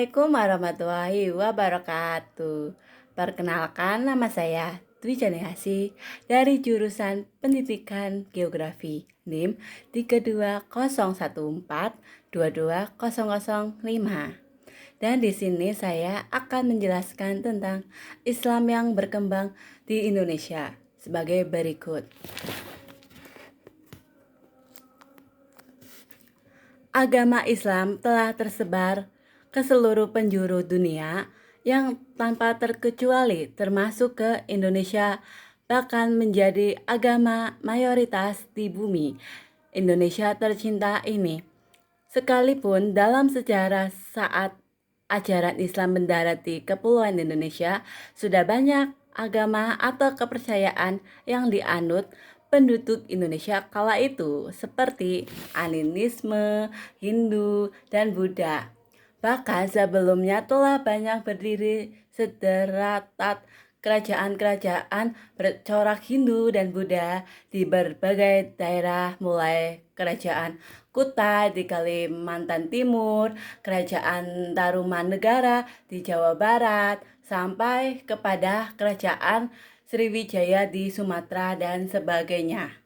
Assalamualaikum warahmatullahi wabarakatuh. Perkenalkan, nama saya Dwi Janiasi dari jurusan Pendidikan Geografi NIM 32014-22005. Dan di sini saya akan menjelaskan tentang Islam yang berkembang di Indonesia sebagai berikut. Agama Islam telah tersebar ke seluruh penjuru dunia yang tanpa terkecuali termasuk ke Indonesia, bahkan menjadi agama mayoritas di bumi Indonesia tercinta ini. Sekalipun dalam sejarah saat ajaran Islam mendarat di Kepulauan Indonesia, sudah banyak agama atau kepercayaan yang dianut penduduk Indonesia kala itu, seperti animisme, Hindu, dan Buddha. Bahkan sebelumnya telah banyak berdiri sederetan kerajaan-kerajaan bercorak Hindu dan Buddha di berbagai daerah, mulai kerajaan Kutai di Kalimantan Timur, kerajaan Tarumanegara di Jawa Barat, sampai kepada kerajaan Sriwijaya di Sumatera dan sebagainya.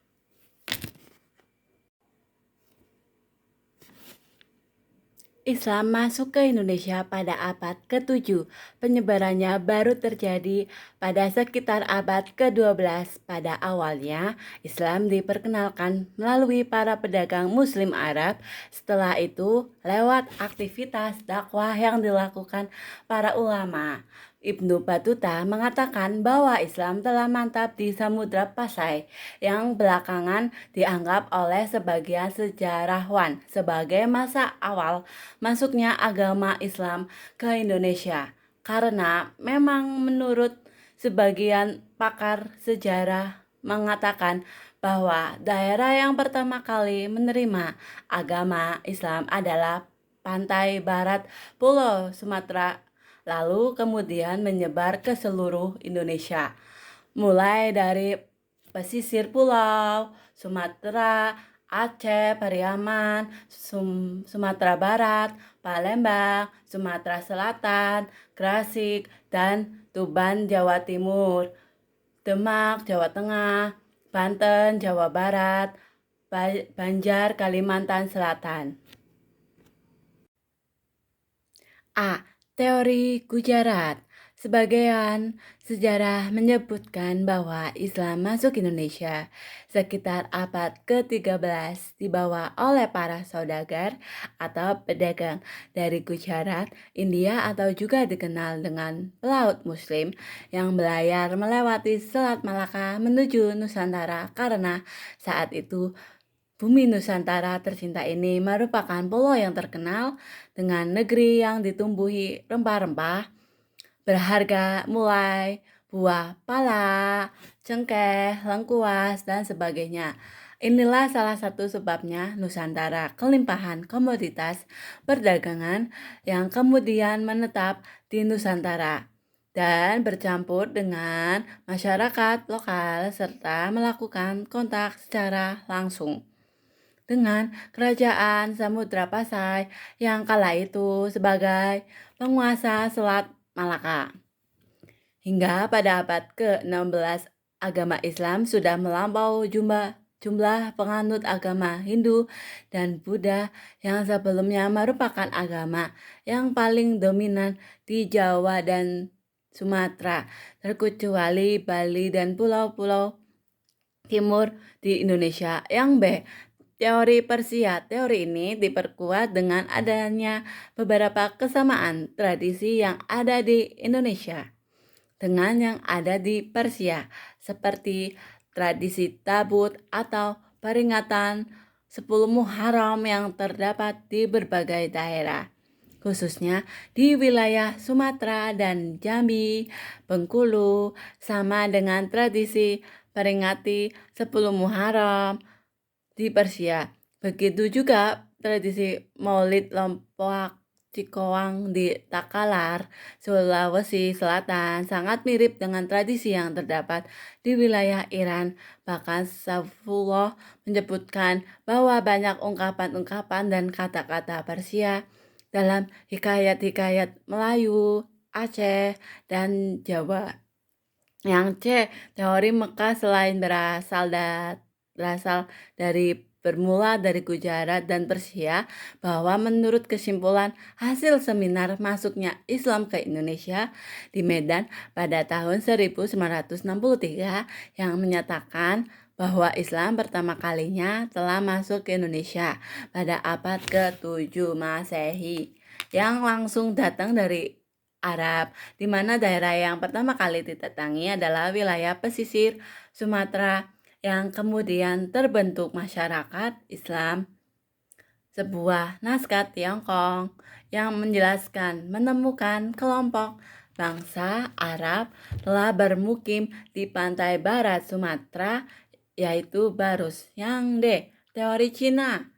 Islam masuk ke Indonesia pada abad ke-7. Penyebarannya baru terjadi pada sekitar abad ke-12. Pada awalnya, Islam diperkenalkan melalui para pedagang Muslim Arab. Setelah itu, lewat aktivitas dakwah yang dilakukan para ulama. Ibnu Battuta mengatakan bahwa Islam telah mantap di Samudra Pasai, yang belakangan dianggap oleh sebagian sejarawan sebagai masa awal masuknya agama Islam ke Indonesia. Karena memang menurut sebagian pakar sejarah mengatakan bahwa daerah yang pertama kali menerima agama Islam adalah pantai barat Pulau Sumatera, lalu kemudian menyebar ke seluruh Indonesia, mulai dari pesisir pulau Sumatera, Aceh, Pariaman, Sumatera Barat, Palembang, Sumatera Selatan, Gresik, dan Tuban, Jawa Timur, Demak, Jawa Tengah, Banten, Jawa Barat, Banjar, Kalimantan Selatan. A. Teori Gujarat. Sebagian sejarah menyebutkan bahwa Islam masuk Indonesia sekitar abad ke-13 dibawa oleh para saudagar atau pedagang dari Gujarat, India, atau juga dikenal dengan pelaut Muslim yang berlayar melewati Selat Malaka menuju Nusantara, karena saat itu bumi Nusantara tercinta ini merupakan pulau yang terkenal dengan negeri yang ditumbuhi rempah-rempah berharga, mulai buah pala, cengkeh, lengkuas, dan sebagainya. Inilah salah satu sebabnya Nusantara kelimpahan komoditas perdagangan yang kemudian menetap di Nusantara dan bercampur dengan masyarakat lokal serta melakukan kontak secara langsung dengan kerajaan Samudra Pasai yang kala itu sebagai penguasa Selat Malaka. Hingga pada abad ke-16, agama Islam sudah melampaui jumlah penganut agama Hindu dan Buddha yang sebelumnya merupakan agama yang paling dominan di Jawa dan Sumatera, terkecuali Bali dan pulau-pulau timur di Indonesia. Yang B. Teori Persia. Teori ini diperkuat dengan adanya beberapa kesamaan tradisi yang ada di Indonesia dengan yang ada di Persia, seperti tradisi tabut atau peringatan 10 Muharram yang terdapat di berbagai daerah, khususnya di wilayah Sumatera dan Jambi, Bengkulu, sama dengan tradisi peringati 10 Muharram di Persia. Begitu juga tradisi Maulid Lompoak Cikoang di Takalar, Sulawesi Selatan sangat mirip dengan tradisi yang terdapat di wilayah Iran. Bahkan Saifullah menyebutkan bahwa banyak ungkapan-ungkapan dan kata-kata Persia dalam hikayat-hikayat Melayu, Aceh, dan Jawa. Yang C, teori Mekah selain berasal dari bermula dari Gujarat dan Persia, bahwa menurut kesimpulan hasil seminar masuknya Islam ke Indonesia di Medan pada tahun 1963 yang menyatakan bahwa Islam pertama kalinya telah masuk ke Indonesia pada abad ke-7 Masehi, yang langsung datang dari Arab, di mana daerah yang pertama kali didatangi adalah wilayah pesisir Sumatera, yang kemudian terbentuk masyarakat Islam. Sebuah naskah Tiongkok yang menjelaskan menemukan kelompok bangsa Arab telah bermukim di pantai barat Sumatera, yaitu Barus. Yang D, teori Cina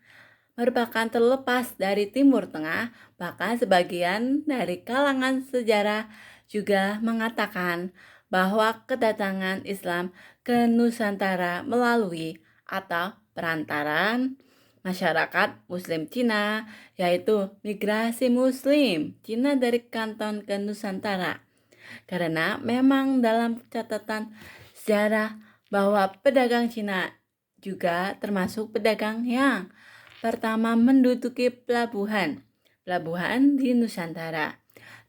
merupakan terlepas dari Timur Tengah. Bahkan sebagian dari kalangan sejarah juga mengatakan bahwa kedatangan Islam ke Nusantara melalui atau perantaran masyarakat Muslim Cina, yaitu migrasi Muslim Cina dari Kanton ke Nusantara. Karena memang dalam catatan sejarah bahwa pedagang Cina juga termasuk pedagang yang pertama menduduki pelabuhan di Nusantara.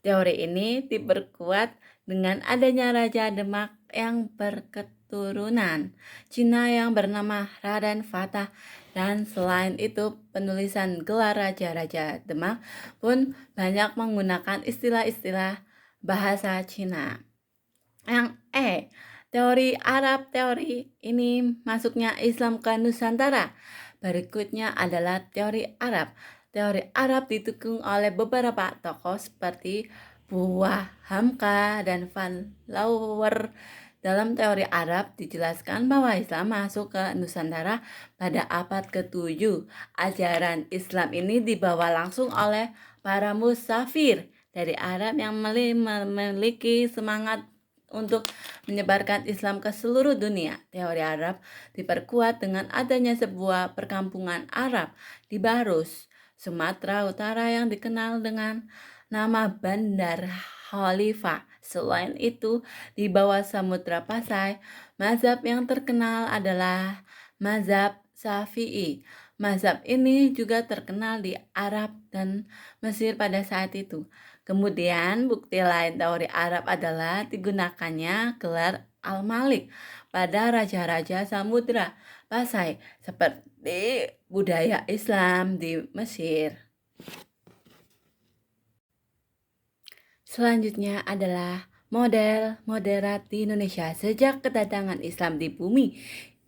Teori ini diperkuat dengan adanya Raja Demak yang berketurunan Cina yang bernama Raden Fatah, dan selain itu penulisan gelar Raja-Raja Demak pun banyak menggunakan istilah-istilah bahasa Cina. Yang E, teori Arab. Teori ini masuknya Islam ke Nusantara. Berikutnya adalah teori Arab. Teori Arab didukung oleh beberapa tokoh seperti Buah Hamka dan Van Lauwer. Dalam teori Arab dijelaskan bahwa Islam masuk ke Nusantara pada abad ke-7. Ajaran Islam ini dibawa langsung oleh para musafir dari Arab yang memiliki semangat untuk menyebarkan Islam ke seluruh dunia. Teori Arab diperkuat dengan adanya sebuah perkampungan Arab di Barus, Sumatera Utara yang dikenal dengan nama Bandar Khalifah. Selain itu, di bawah Samudra Pasai, mazhab yang terkenal adalah mazhab Syafi'i. Mazhab ini juga terkenal di Arab dan Mesir pada saat itu. Kemudian bukti lain teori Arab adalah digunakannya gelar Al-Malik pada raja-raja Samudra Pasai seperti budaya Islam di Mesir. Selanjutnya adalah model moderat di Indonesia. Sejak kedatangan Islam di bumi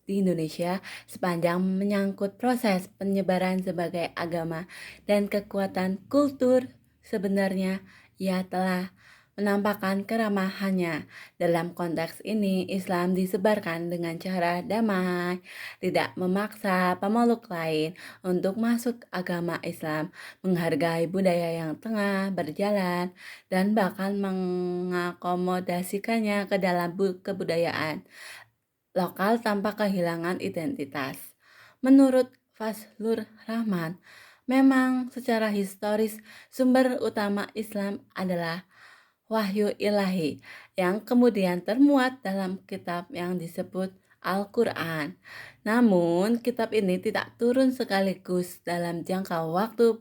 di Indonesia, sepanjang menyangkut proses penyebaran sebagai agama dan kekuatan kultur, sebenarnya ia telah menampakkan keramahannya. Dalam konteks ini, Islam disebarkan dengan cara damai, tidak memaksa pemeluk lain untuk masuk agama Islam, menghargai budaya yang tengah berjalan, dan bahkan mengakomodasikannya ke dalam kebudayaan lokal tanpa kehilangan identitas. Menurut Fazlur Rahman, memang secara historis sumber utama Islam adalah wahyu ilahi yang kemudian termuat dalam kitab yang disebut Al-Quran. Namun, kitab ini tidak turun sekaligus dalam jangka waktu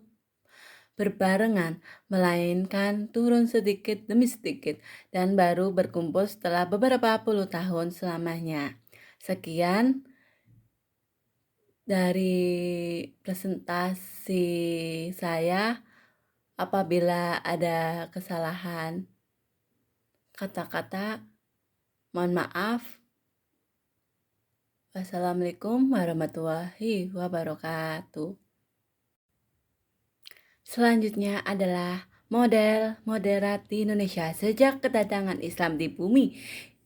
berbarengan, melainkan turun sedikit demi sedikit dan baru berkumpul setelah beberapa puluh tahun selamanya. Sekian dari presentasi saya. Apabila ada kesalahan kata-kata, mohon maaf. Wassalamualaikum warahmatullahi wabarakatuh. Selanjutnya adalah model moderat di Indonesia. Sejak kedatangan Islam di bumi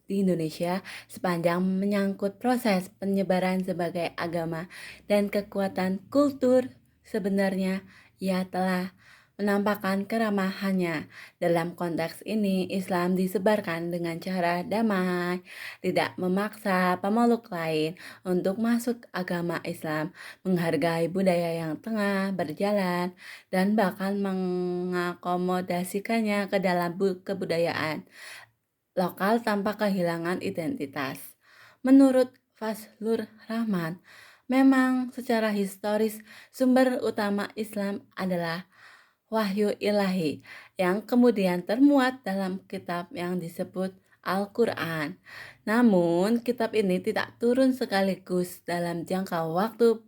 di Indonesia, sepanjang menyangkut proses penyebaran sebagai agama dan kekuatan kultur, sebenarnya ia telah menampakkan keramahannya. Dalam konteks ini, Islam disebarkan dengan cara damai, tidak memaksa pemeluk lain untuk masuk agama Islam, menghargai budaya yang tengah berjalan, dan bahkan mengakomodasikannya ke dalam kebudayaan lokal tanpa kehilangan identitas. Menurut Fazlur Rahman, memang secara historis sumber utama Islam adalah wahyu ilahi yang kemudian termuat dalam kitab yang disebut Al-Quran. Namun, kitab ini tidak turun sekaligus dalam jangka waktu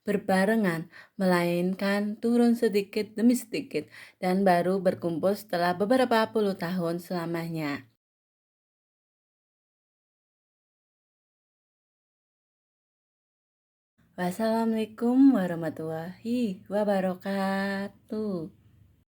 berbarengan, melainkan turun sedikit demi sedikit dan baru berkumpul setelah beberapa puluh tahun selamanya. Wassalamualaikum warahmatullahi wabarakatuh.